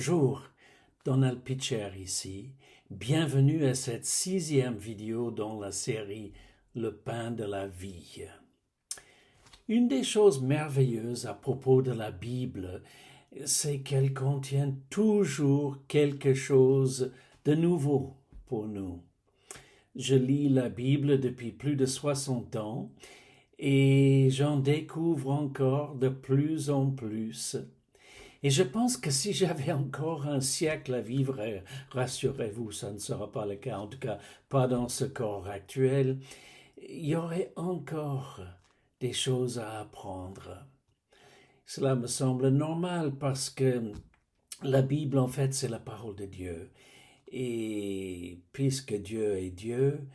Bonjour, Donald Pitcher ici. Bienvenue à cette 6e vidéo dans la série Le pain de la vie. Une des choses merveilleuses à propos de la Bible, c'est qu'elle contient toujours quelque chose de nouveau pour nous. Je lis la Bible depuis plus de 60 ans et j'en découvre encore de plus en plus. Et je pense que si j'avais encore un siècle à vivre, rassurez-vous, ça ne sera pas le cas, en tout cas pas dans ce corps actuel, il y aurait encore des choses à apprendre. Cela me semble normal parce que la Bible, en fait, c'est la parole de Dieu. Et puisque Dieu est Dieu,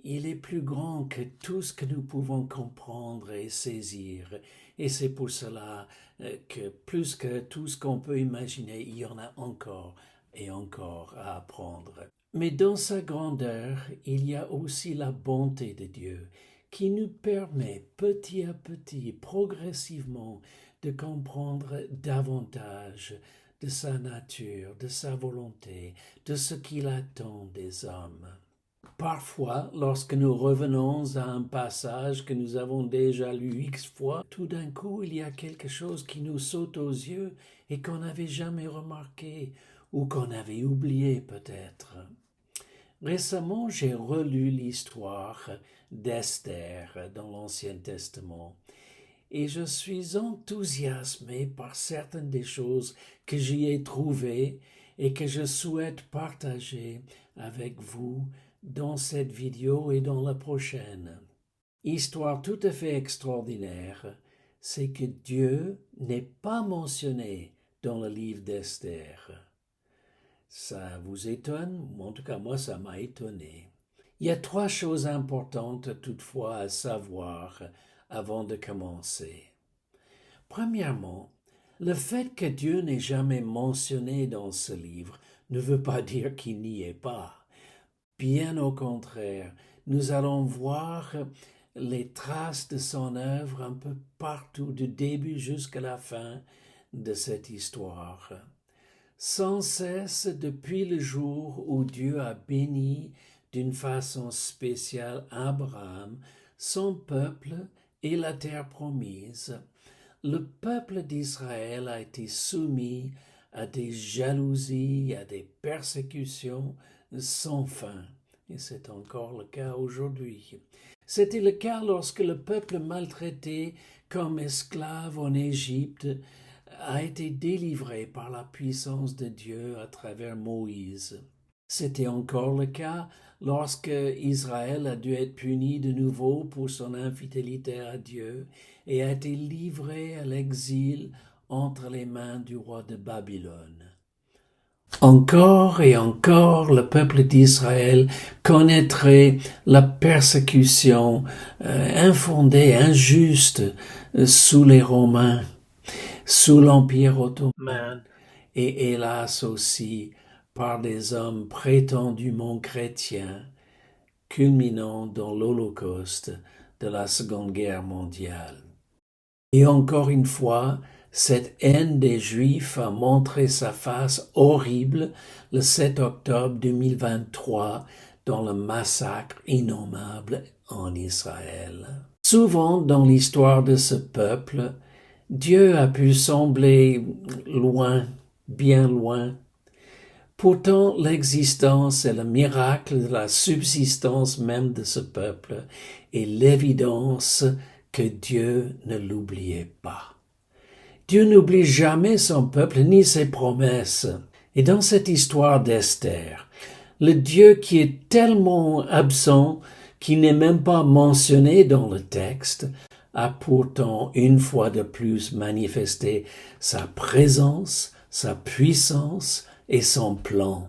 il est plus grand que tout ce que nous pouvons comprendre et saisir. Et c'est pour cela que plus que tout ce qu'on peut imaginer, il y en a encore et encore à apprendre. Mais dans sa grandeur, il y a aussi la bonté de Dieu qui nous permet petit à petit, progressivement, de comprendre davantage de sa nature, de sa volonté, de ce qu'il attend des hommes. Parfois, lorsque nous revenons à un passage que nous avons déjà lu X fois, tout d'un coup, il y a quelque chose qui nous saute aux yeux et qu'on n'avait jamais remarqué ou qu'on avait oublié peut-être. Récemment, j'ai relu l'histoire d'Esther dans l'Ancien Testament et je suis enthousiasmé par certaines des choses que j'y ai trouvées et que je souhaite partager avec vous dans cette vidéo et dans la prochaine. Histoire tout à fait extraordinaire, c'est que Dieu n'est pas mentionné dans le livre d'Esther. Ça vous étonne? En tout cas, moi, ça m'a étonné. Il y a 3 choses importantes toutefois à savoir avant de commencer. Premièrement, le fait que Dieu n'est jamais mentionné dans ce livre ne veut pas dire qu'il n'y est pas. Bien au contraire, nous allons voir les traces de son œuvre un peu partout, du début jusqu'à la fin de cette histoire. Sans cesse depuis le jour où Dieu a béni d'une façon spéciale Abraham, son peuple et la terre promise, le peuple d'Israël a été soumis à des jalousies, à des persécutions sans fin. Et c'est encore le cas aujourd'hui. C'était le cas lorsque le peuple maltraité comme esclave en Égypte a été délivré par la puissance de Dieu à travers Moïse. C'était encore le cas lorsque Israël a dû être puni de nouveau pour son infidélité à Dieu et a été livré à l'exil entre les mains du roi de Babylone. Encore et encore, le peuple d'Israël connaîtrait la persécution infondée, injuste sous les Romains, sous l'Empire ottoman et hélas aussi par des hommes prétendument chrétiens, culminant dans l'Holocauste de la Seconde Guerre mondiale. Et encore une fois, cette haine des Juifs a montré sa face horrible le 7 octobre 2023 dans le massacre innommable en Israël. Souvent dans l'histoire de ce peuple, Dieu a pu sembler loin, bien loin. Pourtant, l'existence et le miracle de la subsistance même de ce peuple est l'évidence que Dieu ne l'oubliait pas. Dieu n'oublie jamais son peuple ni ses promesses. Et dans cette histoire d'Esther, le Dieu qui est tellement absent qu'il n'est même pas mentionné dans le texte, a pourtant une fois de plus manifesté sa présence, sa puissance et son plan.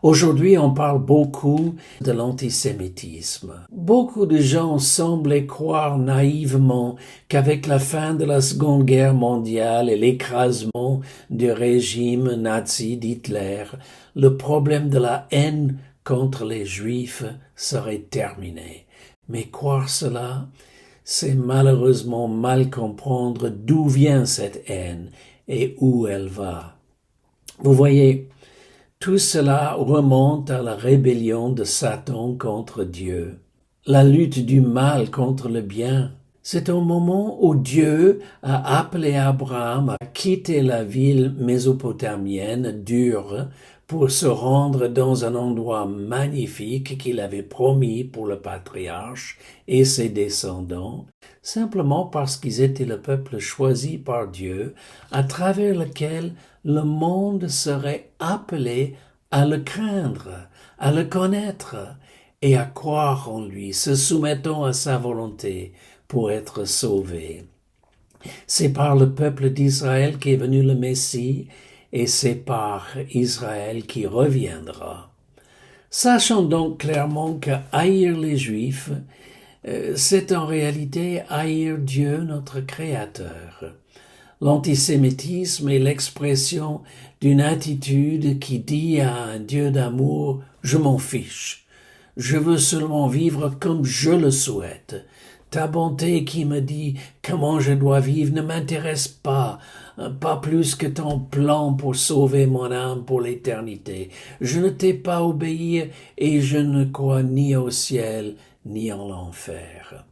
Aujourd'hui, on parle beaucoup de l'antisémitisme. Beaucoup de gens semblaient croire naïvement qu'avec la fin de la Seconde Guerre mondiale et l'écrasement du régime nazi d'Hitler, le problème de la haine contre les Juifs serait terminé. Mais croire cela, c'est malheureusement mal comprendre d'où vient cette haine et où elle va. Vous voyez, tout cela remonte à la rébellion de Satan contre Dieu, la lutte du mal contre le bien. C'est au moment où Dieu a appelé Abraham à quitter la ville mésopotamienne d'Ur pour se rendre dans un endroit magnifique qu'il avait promis pour le patriarche et ses descendants, simplement parce qu'ils étaient le peuple choisi par Dieu, à travers lequel le monde serait appelé à le craindre, à le connaître et à croire en lui, se soumettant à sa volonté pour être sauvé. C'est par le peuple d'Israël qu'est venu le Messie, et c'est par Israël qui reviendra. Sachant donc clairement que haïr les Juifs, c'est en réalité haïr Dieu, notre Créateur. L'antisémitisme est l'expression d'une attitude qui dit à un Dieu d'amour « je m'en fiche, je veux seulement vivre comme je le souhaite ». Ta bonté qui me dit comment je dois vivre ne m'intéresse pas plus que ton plan pour sauver mon âme pour l'éternité. Je ne t'ai pas obéi et je ne crois ni au ciel ni en l'enfer.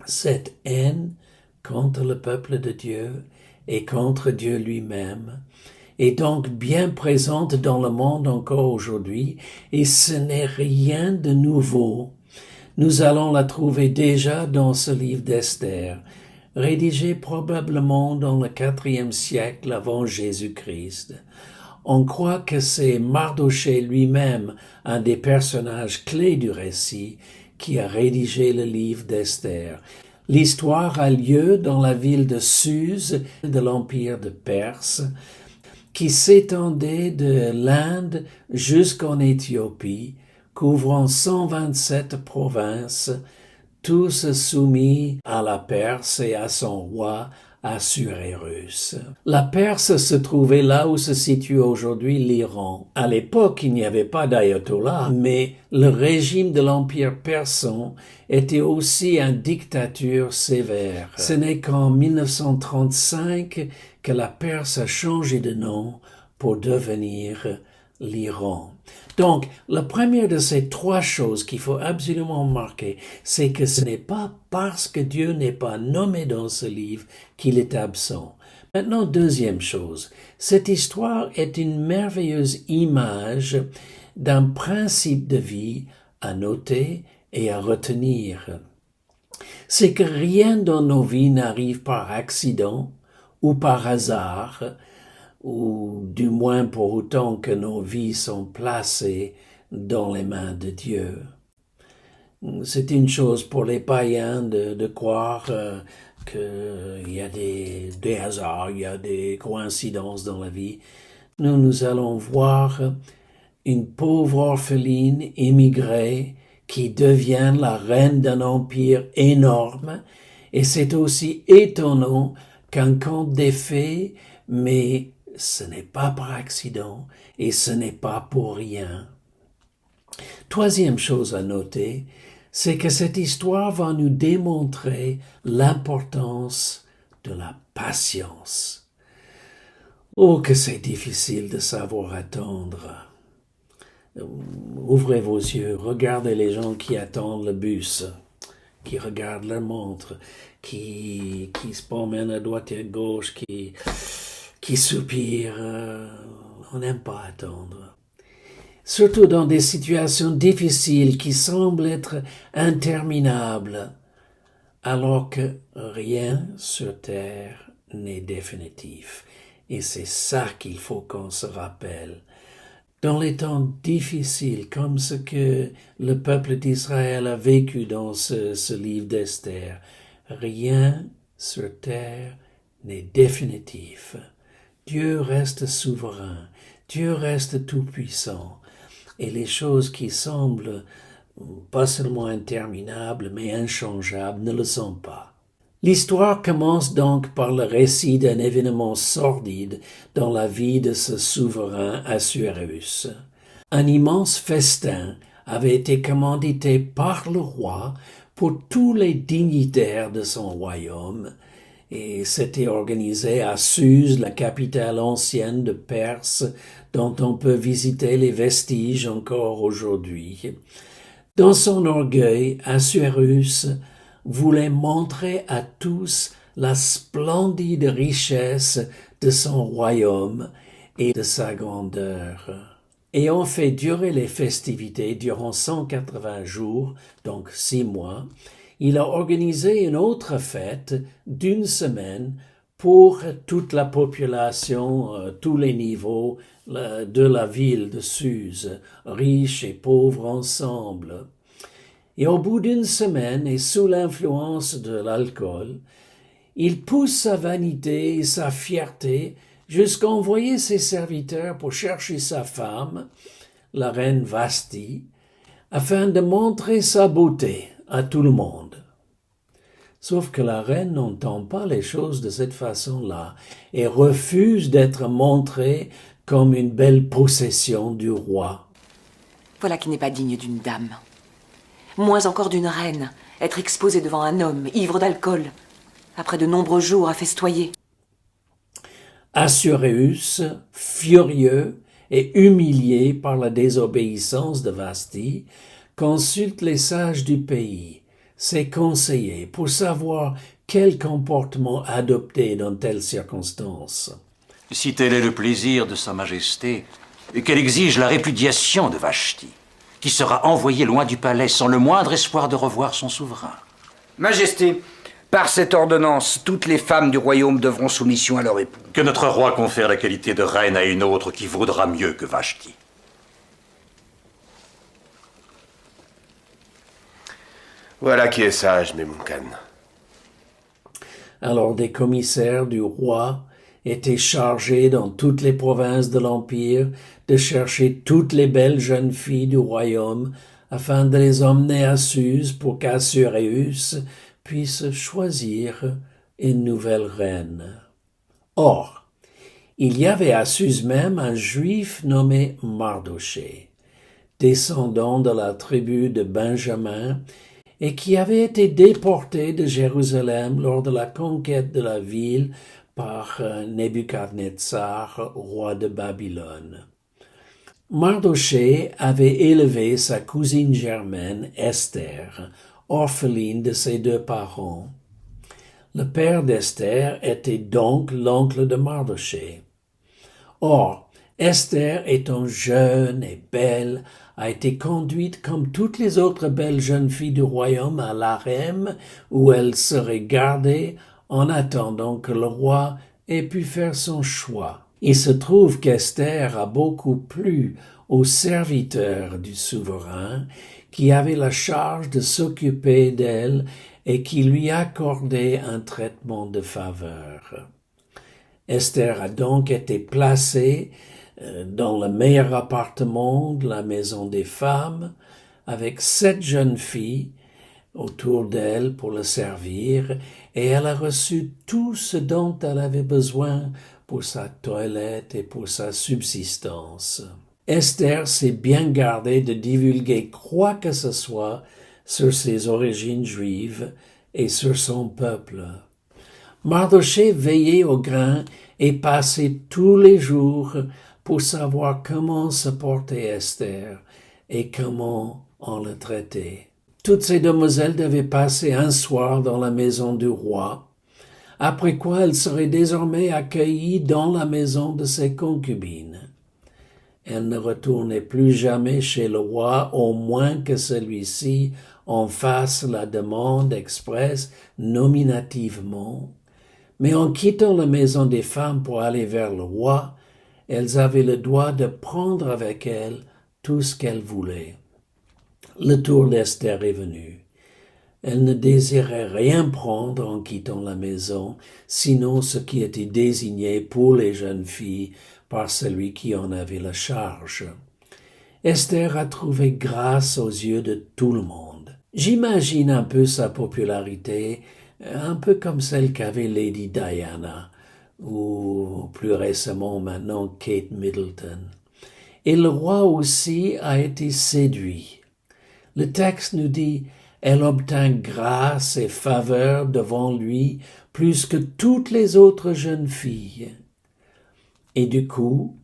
Cette haine contre le peuple de Dieu et contre Dieu lui-même est donc bien présente dans le monde encore aujourd'hui, et ce n'est rien de nouveau. Nous allons la trouver déjà dans ce livre d'Esther, rédigé probablement dans le IVe siècle avant Jésus-Christ. On croit que c'est Mardochée lui-même, un des personnages clés du récit, qui a rédigé le livre d'Esther. L'histoire a lieu dans la ville de Suse de l'Empire de Perse, qui s'étendait de l'Inde jusqu'en Éthiopie, couvrant 127 provinces, tous soumis à la Perse et à son roi Assuérus. La Perse se trouvait là où se situe aujourd'hui l'Iran. À l'époque, il n'y avait pas d'ayatollah, mais le régime de l'Empire persan était aussi une dictature sévère. Ce n'est qu'en 1935 que la Perse a changé de nom pour devenir l'Iran. Donc, la première de ces trois choses qu'il faut absolument marquer, c'est que ce n'est pas parce que Dieu n'est pas nommé dans ce livre qu'il est absent. Maintenant, deuxième chose, cette histoire est une merveilleuse image d'un principe de vie à noter et à retenir. C'est que rien dans nos vies n'arrive par accident ou par hasard, ou du moins pour autant que nos vies sont placées dans les mains de Dieu. C'est une chose pour les païens de croire qu'il y a des hasards, il y a des coïncidences dans la vie. Nous allons voir une pauvre orpheline émigrée qui devient la reine d'un empire énorme, et c'est aussi étonnant qu'un conte des fées, mais ce n'est pas par accident et ce n'est pas pour rien. Troisième chose à noter, c'est que cette histoire va nous démontrer l'importance de la patience. Oh, que c'est difficile de savoir attendre. Ouvrez vos yeux, regardez les gens qui attendent le bus, qui regardent leur montre, qui se promènent à droite et à gauche, qui soupirent. On n'aime pas attendre. Surtout dans des situations difficiles qui semblent être interminables, alors que rien sur terre n'est définitif. Et c'est ça qu'il faut qu'on se rappelle. Dans les temps difficiles, comme ce que le peuple d'Israël a vécu dans ce livre d'Esther, rien sur terre n'est définitif. Dieu reste souverain, Dieu reste tout-puissant, et les choses qui semblent pas seulement interminables, mais inchangeables, ne le sont pas. L'histoire commence donc par le récit d'un événement sordide dans la vie de ce souverain Assuérus. Un immense festin avait été commandité par le roi pour tous les dignitaires de son royaume, et s'était organisé à Suse, la capitale ancienne de Perse, dont on peut visiter les vestiges encore aujourd'hui. Dans son orgueil, Assuérus voulait montrer à tous la splendide richesse de son royaume et de sa grandeur. Ayant fait durer les festivités durant 180 jours, donc 6 mois, il a organisé une autre fête d'une semaine pour toute la population, tous les niveaux de la ville de Suse, riches et pauvres ensemble. Et au bout d'une semaine, et sous l'influence de l'alcool, il pousse sa vanité et sa fierté jusqu'à envoyer ses serviteurs pour chercher sa femme, la reine Vashti, afin de montrer sa beauté à tout le monde. Sauf que la reine n'entend pas les choses de cette façon-là et refuse d'être montrée comme une belle possession du roi. Voilà qui n'est pas digne d'une dame. Moins encore d'une reine, être exposée devant un homme ivre d'alcool, après de nombreux jours à festoyer. Assuérus, furieux et humilié par la désobéissance de Vashti, consulte les sages du pays, ses conseillers, pour savoir quel comportement adopter dans telles circonstances. Si tel est le plaisir de Sa Majesté, et qu'elle exige la répudiation de Vashti, qui sera envoyée loin du palais sans le moindre espoir de revoir son souverain. Majesté, par cette ordonnance, toutes les femmes du royaume devront soumission à leur époux. Que notre roi confère la qualité de reine à une autre qui vaudra mieux que Vashti. Voilà qui est sage, Memucan. Alors des commissaires du roi étaient chargés dans toutes les provinces de l'Empire de chercher toutes les belles jeunes filles du royaume afin de les emmener à Suse pour qu'Assuérus puisse choisir une nouvelle reine. Or, il y avait à Suse même un juif nommé Mardochée, descendant de la tribu de Benjamin, et qui avait été déporté de Jérusalem lors de la conquête de la ville par Nebuchadnezzar, roi de Babylone. Mardochée avait élevé sa cousine germaine, Esther, orpheline de ses 2 parents. Le père d'Esther était donc l'oncle de Mardochée. Or, Esther, étant jeune et belle, a été conduite comme toutes les autres belles jeunes filles du royaume à l'harem, où elle serait gardée en attendant que le roi ait pu faire son choix. Il se trouve qu'Esther a beaucoup plu aux serviteurs du souverain, qui avait la charge de s'occuper d'elle et qui lui accordait un traitement de faveur. Esther a donc été placée dans le meilleur appartement de la maison des femmes, avec 7 jeunes filles autour d'elle pour le servir, et elle a reçu tout ce dont elle avait besoin pour sa toilette et pour sa subsistance. Esther s'est bien gardée de divulguer quoi que ce soit sur ses origines juives et sur son peuple. Mardochée veillait au grain et passait tous les jours pour savoir comment se portait Esther et comment on le traitait. Toutes ces demoiselles devaient passer un soir dans la maison du roi, après quoi elles seraient désormais accueillies dans la maison de ses concubines. Elles ne retournaient plus jamais chez le roi, au moins que celui-ci en fasse la demande expresse nominativement, mais en quittant la maison des femmes pour aller vers le roi, elles avaient le droit de prendre avec elles tout ce qu'elles voulaient. Le tour d'Esther est venu. Elle ne désirait rien prendre en quittant la maison, sinon ce qui était désigné pour les jeunes filles par celui qui en avait la charge. Esther a trouvé grâce aux yeux de tout le monde. J'imagine un peu sa popularité, un peu comme celle qu'avait Lady Diana, ou plus récemment maintenant Kate Middleton. Et le roi aussi a été séduit. Le texte nous dit Elle obtint grâce et faveur devant lui plus que toutes les autres jeunes filles. Et du coup,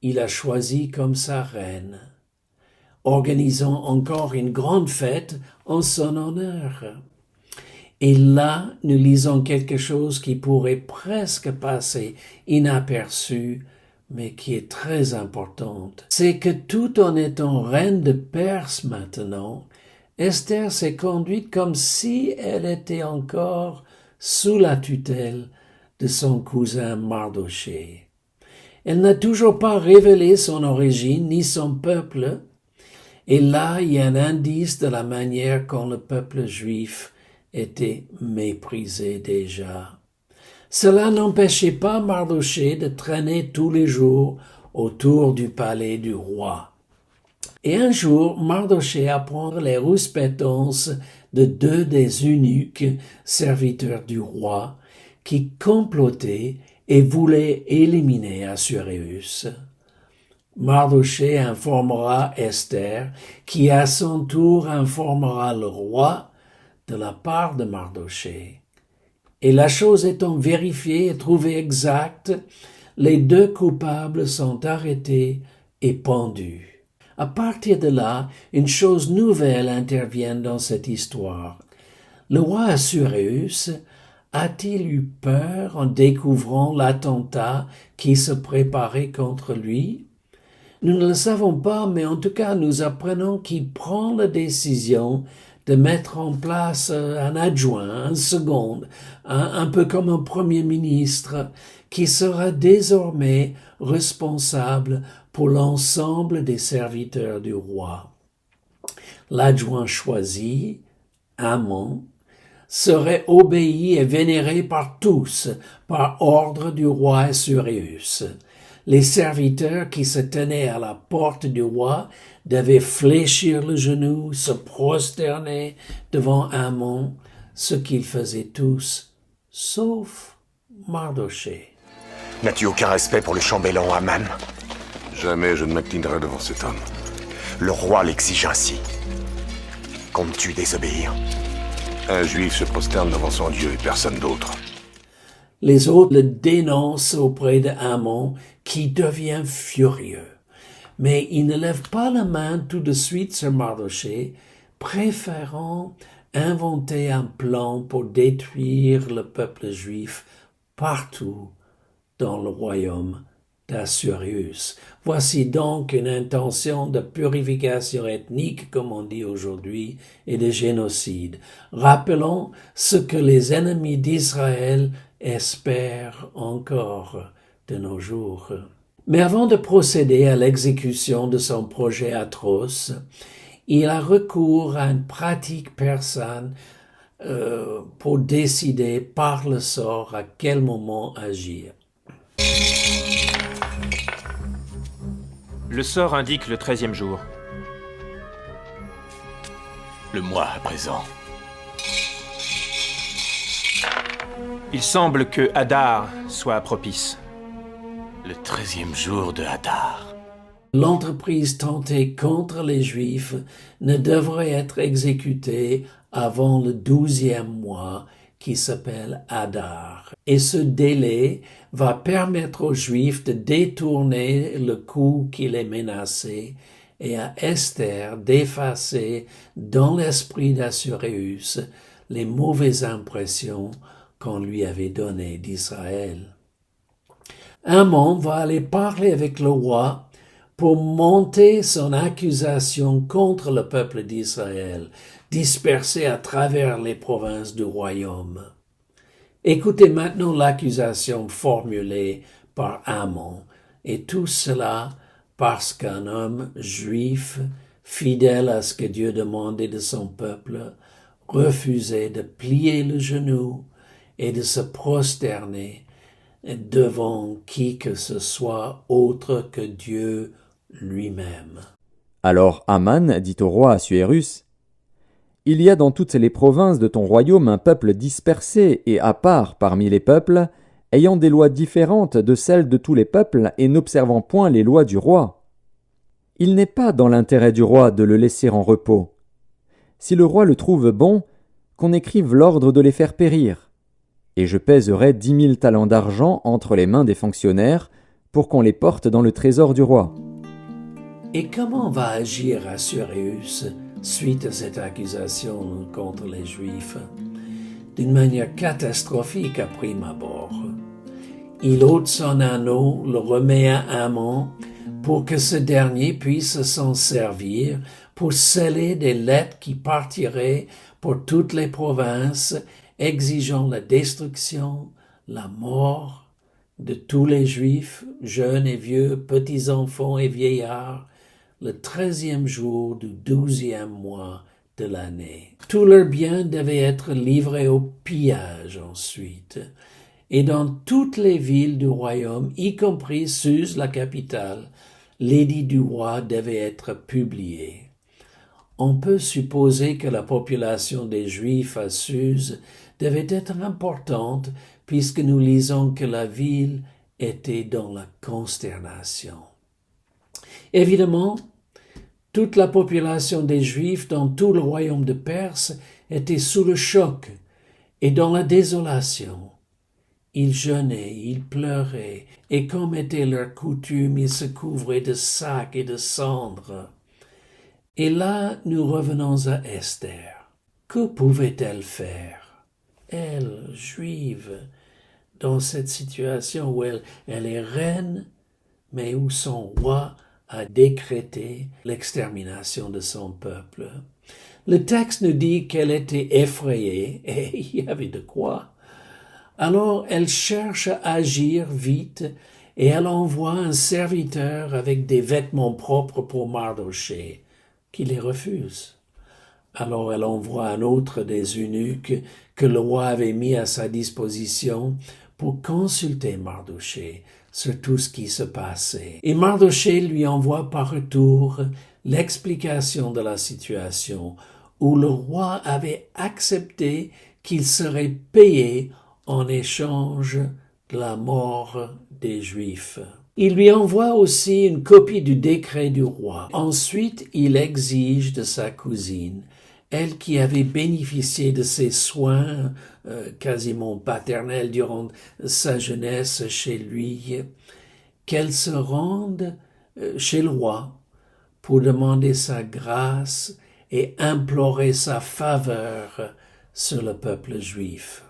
il a choisi comme sa reine, organisant encore une grande fête en son honneur. Et là, nous lisons quelque chose qui pourrait presque passer inaperçu, mais qui est très importante. C'est que tout en étant reine de Perse maintenant, Esther s'est conduite comme si elle était encore sous la tutelle de son cousin Mardochée. Elle n'a toujours pas révélé son origine ni son peuple, et là il y a un indice de la manière dont le peuple juif était méprisé déjà. Cela n'empêchait pas Mardochée de traîner tous les jours autour du palais du roi. Et un jour, Mardochée apprend les rouspétances de deux des eunuques serviteurs du roi qui complotaient et voulaient éliminer Assuérus. Mardochée informera Esther, qui à son tour informera le roi de la part de Mardochée. Et la chose étant vérifiée et trouvée exacte, les deux coupables sont arrêtés et pendus. À partir de là, une chose nouvelle intervient dans cette histoire. Le roi Assuérus a-t-il eu peur en découvrant l'attentat qui se préparait contre lui? Nous ne le savons pas, mais en tout cas nous apprenons qu'il prend la décision de mettre en place un adjoint, un second, un peu comme un premier ministre, qui sera désormais responsable pour l'ensemble des serviteurs du roi. L'adjoint choisi, Amon, serait obéi et vénéré par tous, par ordre du roi Assuérus. Les serviteurs qui se tenaient à la porte du roi devaient fléchir le genou, se prosterner devant Amon, ce qu'ils faisaient tous, sauf Mardochée. N'as-tu aucun respect pour le chambellan Haman? Jamais je ne m'inclinerai devant cet homme. Le roi l'exige ainsi. Comptes-tu désobéir? Un juif se prosterne devant son Dieu et personne d'autre. Les autres le dénoncent auprès de Amon, qui devient furieux. Mais il ne lève pas la main tout de suite sur Mardochée, préférant inventer un plan pour détruire le peuple juif partout dans le royaume d'Assuérus. Voici donc une intention de purification ethnique, comme on dit aujourd'hui, et de génocide. Rappelons ce que les ennemis d'Israël espèrent encore de nos jours. Mais avant de procéder à l'exécution de son projet atroce, il a recours à une pratique persane pour décider par le sort à quel moment agir. Le sort indique le 13e jour. Le mois à présent. Il semble que Hadar soit propice. Le 13e jour de Hadar. L'entreprise tentée contre les Juifs ne devrait être exécutée avant le 12e mois, qui s'appelle Hadar. Et ce délai va permettre aux Juifs de détourner le coup qui les menaçait et à Esther d'effacer dans l'esprit d'Assuérus les mauvaises impressions qu'on lui avait données d'Israël. Amon va aller parler avec le roi pour monter son accusation contre le peuple d'Israël, dispersé à travers les provinces du royaume. Écoutez maintenant l'accusation formulée par Amon, et tout cela parce qu'un homme juif, fidèle à ce que Dieu demandait de son peuple, refusait de plier le genou et de se prosterner devant qui que ce soit autre que Dieu lui-même. Alors Aman dit au roi Assuérus: Il y a dans toutes les provinces de ton royaume un peuple dispersé et à part parmi les peuples, ayant des lois différentes de celles de tous les peuples et n'observant point les lois du roi. Il n'est pas dans l'intérêt du roi de le laisser en repos. si le roi le trouve bon, qu'on écrive l'ordre de les faire périr. Et je pèserai 10 000 talents d'argent entre les mains des fonctionnaires pour qu'on les porte dans le trésor du roi. » Et comment va agir Assuérus suite à cette accusation contre les Juifs? D'une manière catastrophique à prime abord. Il ôte son anneau, le remet à Amon pour que ce dernier puisse s'en servir pour sceller des lettres qui partiraient pour toutes les provinces, exigeant la destruction, la mort de tous les Juifs, jeunes et vieux, petits-enfants et vieillards, le 13e jour du 12e mois de l'année. Tous leurs biens devaient être livrés au pillage ensuite, et dans toutes les villes du royaume, y compris Suse, la capitale, l'édit du roi devait être publié. On peut supposer que la population des Juifs à Suse devait être importante, puisque nous lisons que la ville était dans la consternation. Évidemment, toute la population des Juifs dans tout le royaume de Perse était sous le choc et dans la désolation. Ils jeûnaient, ils pleuraient, et comme était leur coutume, ils se couvraient de sacs et de cendres. Et là, nous revenons à Esther. Que pouvait-elle faire, elle, juive, dans cette situation où elle est reine, mais où son roi a décrété l'extermination de son peuple? Le texte nous dit qu'elle était effrayée, et il y avait de quoi. Alors elle cherche à agir vite, et elle envoie un serviteur avec des vêtements propres pour Mardochée, qui les refuse. Alors elle envoie un autre des eunuques que le roi avait mis à sa disposition pour consulter Mardochée sur tout ce qui se passait. Et Mardochée lui envoie par retour l'explication de la situation, où le roi avait accepté qu'il serait payé en échange de la mort des Juifs. Il lui envoie aussi une copie du décret du roi. Ensuite, il exige de sa cousine, elle qui avait bénéficié de ses soins quasiment paternels durant sa jeunesse chez lui, qu'elle se rende chez le roi pour demander sa grâce et implorer sa faveur sur le peuple juif.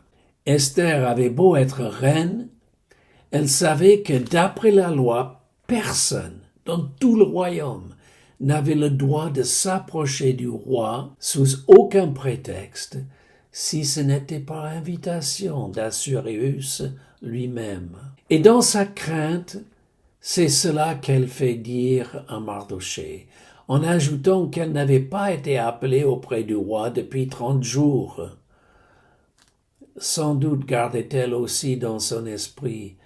Esther avait beau être reine, elle savait que d'après la loi, personne dans tout le royaume n'avait le droit de s'approcher du roi sous aucun prétexte, si ce n'était par invitation d'Assuérus lui-même. Et dans sa crainte, c'est cela qu'elle fait dire à Mardochée, en ajoutant qu'elle n'avait pas été appelée auprès du roi depuis 30 jours. Sans doute gardait-elle aussi dans son esprit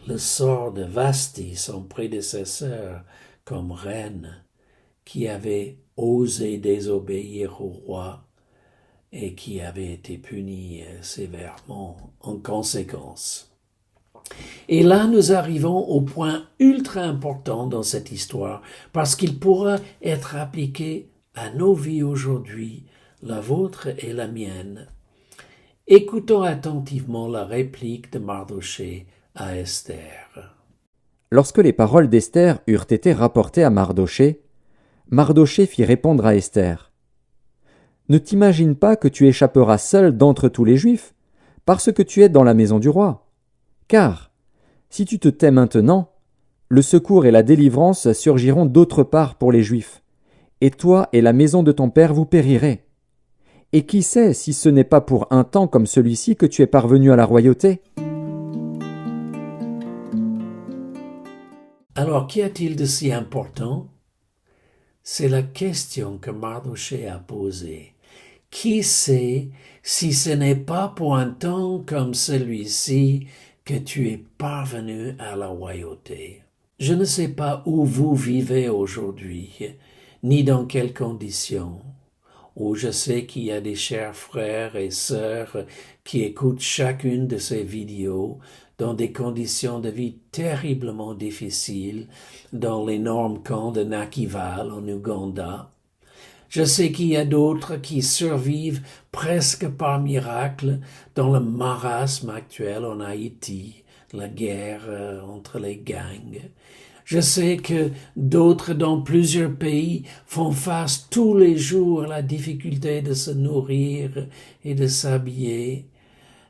le sort de Vashti, son prédécesseur, comme reine, qui avait osé désobéir au roi et qui avait été punie sévèrement en conséquence. Et là, nous arrivons au point ultra important dans cette histoire, parce qu'il pourra être appliqué à nos vies aujourd'hui, la vôtre et la mienne. Écoutons attentivement la réplique de Mardochée à Esther. Lorsque les paroles d'Esther eurent été rapportées à Mardochée, Mardochée fit répondre à Esther. « Ne t'imagine pas que tu échapperas seul d'entre tous les Juifs, parce que tu es dans la maison du roi. Car, si tu te tais maintenant, le secours et la délivrance surgiront d'autre part pour les Juifs, et toi et la maison de ton père vous périrez. Et qui sait si ce n'est pas pour un temps comme celui-ci que tu es parvenu à la royauté ?» Alors, qu'y a-t-il de si important? C'est la question que Mardochée a posée. Qui sait si ce n'est pas pour un temps comme celui-ci que tu es parvenu à la royauté? Je ne sais pas où vous vivez aujourd'hui, ni dans quelles conditions. Ou je sais qu'il y a des chers frères et sœurs qui écoutent chacune de ces vidéos dans des conditions de vie terriblement difficiles dans l'énorme camp de Nakival en Ouganda. Je sais qu'il y a d'autres qui survivent presque par miracle dans le marasme actuel en Haïti, la guerre entre les gangs. Je sais que d'autres dans plusieurs pays font face tous les jours à la difficulté de se nourrir et de s'habiller,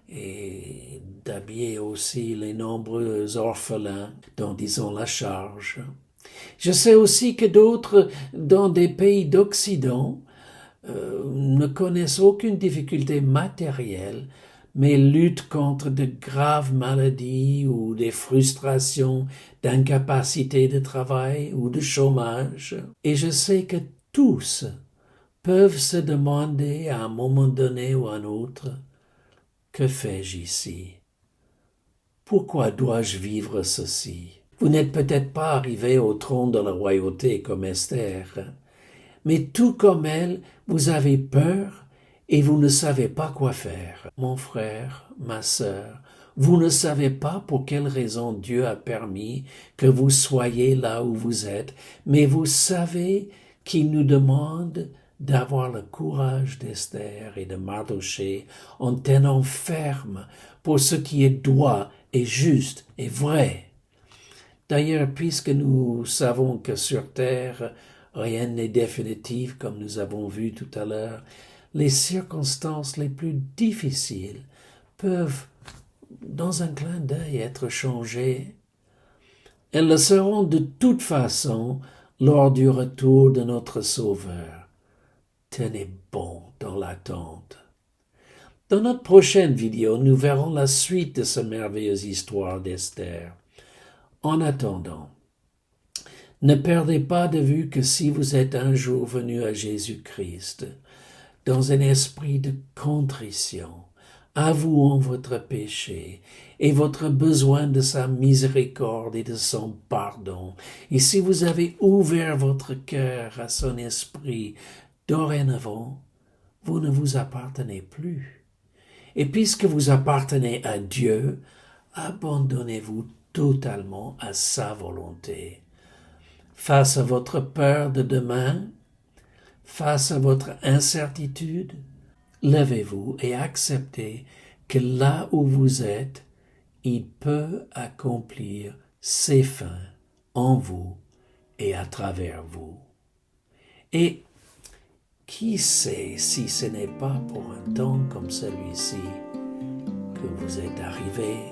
et d'habiller aussi les nombreux orphelins dont ils ont la charge. Je sais aussi que d'autres dans des pays d'Occident ne connaissent aucune difficulté matérielle, mais luttent contre de graves maladies ou des frustrations d'incapacité de travail ou de chômage. Et je sais que tous peuvent se demander à un moment donné ou à un autre, que fais-je ici? Pourquoi dois-je vivre ceci? Vous n'êtes peut-être pas arrivé au trône de la royauté comme Esther, mais tout comme elle, vous avez peur et vous ne savez pas quoi faire. Mon frère, ma sœur, vous ne savez pas pour quelle raison Dieu a permis que vous soyez là où vous êtes, mais vous savez qu'il nous demande d'avoir le courage d'Esther et de Mardochée en tenant ferme pour ce qui est droit et juste et vrai. D'ailleurs, puisque nous savons que sur terre, rien n'est définitif, comme nous avons vu tout à l'heure, les circonstances les plus difficiles peuvent, dans un clin d'œil, être changées. Elles le seront de toute façon lors du retour de notre Sauveur. Tenez bon dans l'attente. Dans notre prochaine vidéo, nous verrons la suite de cette merveilleuse histoire d'Esther. En attendant, ne perdez pas de vue que si vous êtes un jour venu à Jésus-Christ, dans un esprit de contrition, avouant votre péché et votre besoin de sa miséricorde et de son pardon, et si vous avez ouvert votre cœur à son esprit, dorénavant, vous ne vous appartenez plus. Et puisque vous appartenez à Dieu, abandonnez-vous totalement à sa volonté. Face à votre peur de demain, face à votre incertitude, levez-vous et acceptez que là où vous êtes, il peut accomplir ses fins en vous et à travers vous. Et qui sait si ce n'est pas pour un temps comme celui-ci que vous êtes arrivé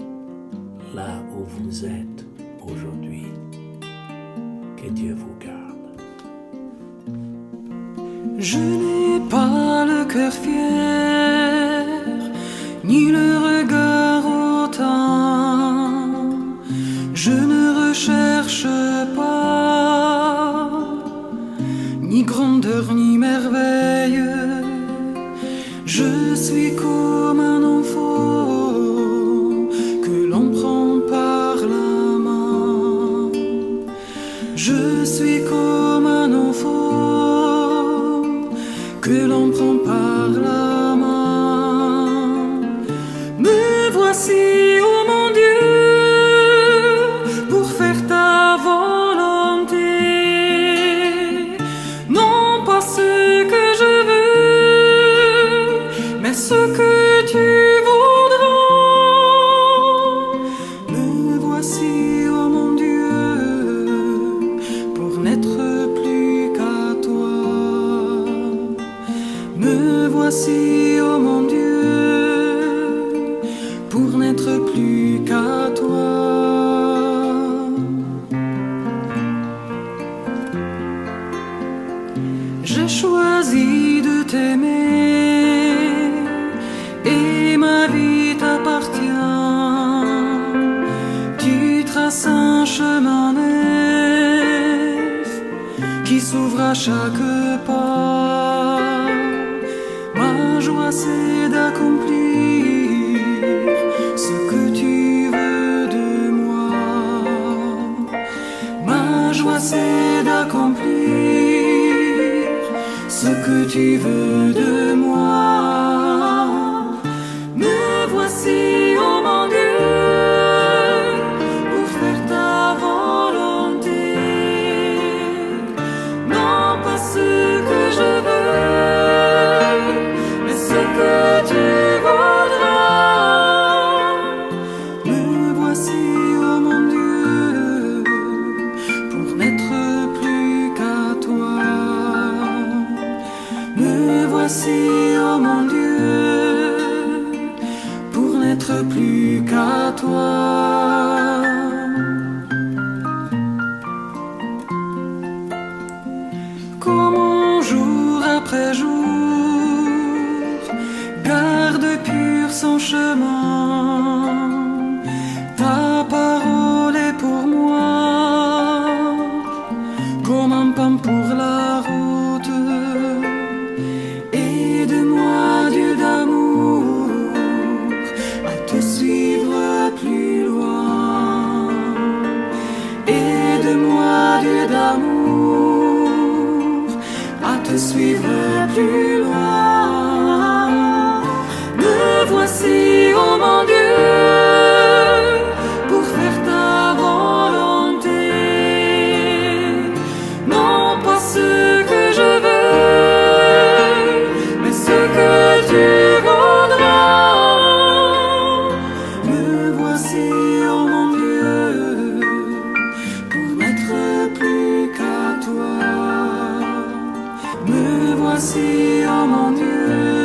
là où vous êtes aujourd'hui. Que Dieu vous garde. Je n'ai pas le cœur fier, ni le regard hautain. Je ne recherche pas ni grandeur ni merveille. Je suis comme un enfant que l'on prend par la main. Je suis comme un enfant que l'on prend par la main. Me voici, ô mon Dieu, pour faire ta volonté. Non pas ce que je veux, mais ce que tu voudras. Me voici, ô mon Dieu, pour n'être plus qu'à toi. Me voici, ô mon Dieu, pour n'être plus qu'à toi. J'ai choisi de t'aimer et ma vie t'appartient. Tu traces un chemin neuf qui s'ouvre à chaque pas. Ma joie c'est d'accomplir ce que tu veux de moi. Ma joie c'est d'accomplir ce que tu veux de moi. Me voici, ô mon Dieu, pour faire ta volonté. Non pas ce que je veux, voici, oh mon Dieu, pour n'être plus qu'à toi. Comment jour après jour garde pur son chemin, ta parole est pour moi comme un pain pour la route. Aide-moi, Dieu d'amour, à te suivre plus loin. Aide-moi, Dieu d'amour, à te suivre plus loin. Me voici, oh mon Dieu, pour faire ta volonté. Non pas ce que je veux, mais ce que tu voudras. Me voici, oh mon Dieu, pour n'être plus qu'à toi. Me voici, oh mon Dieu.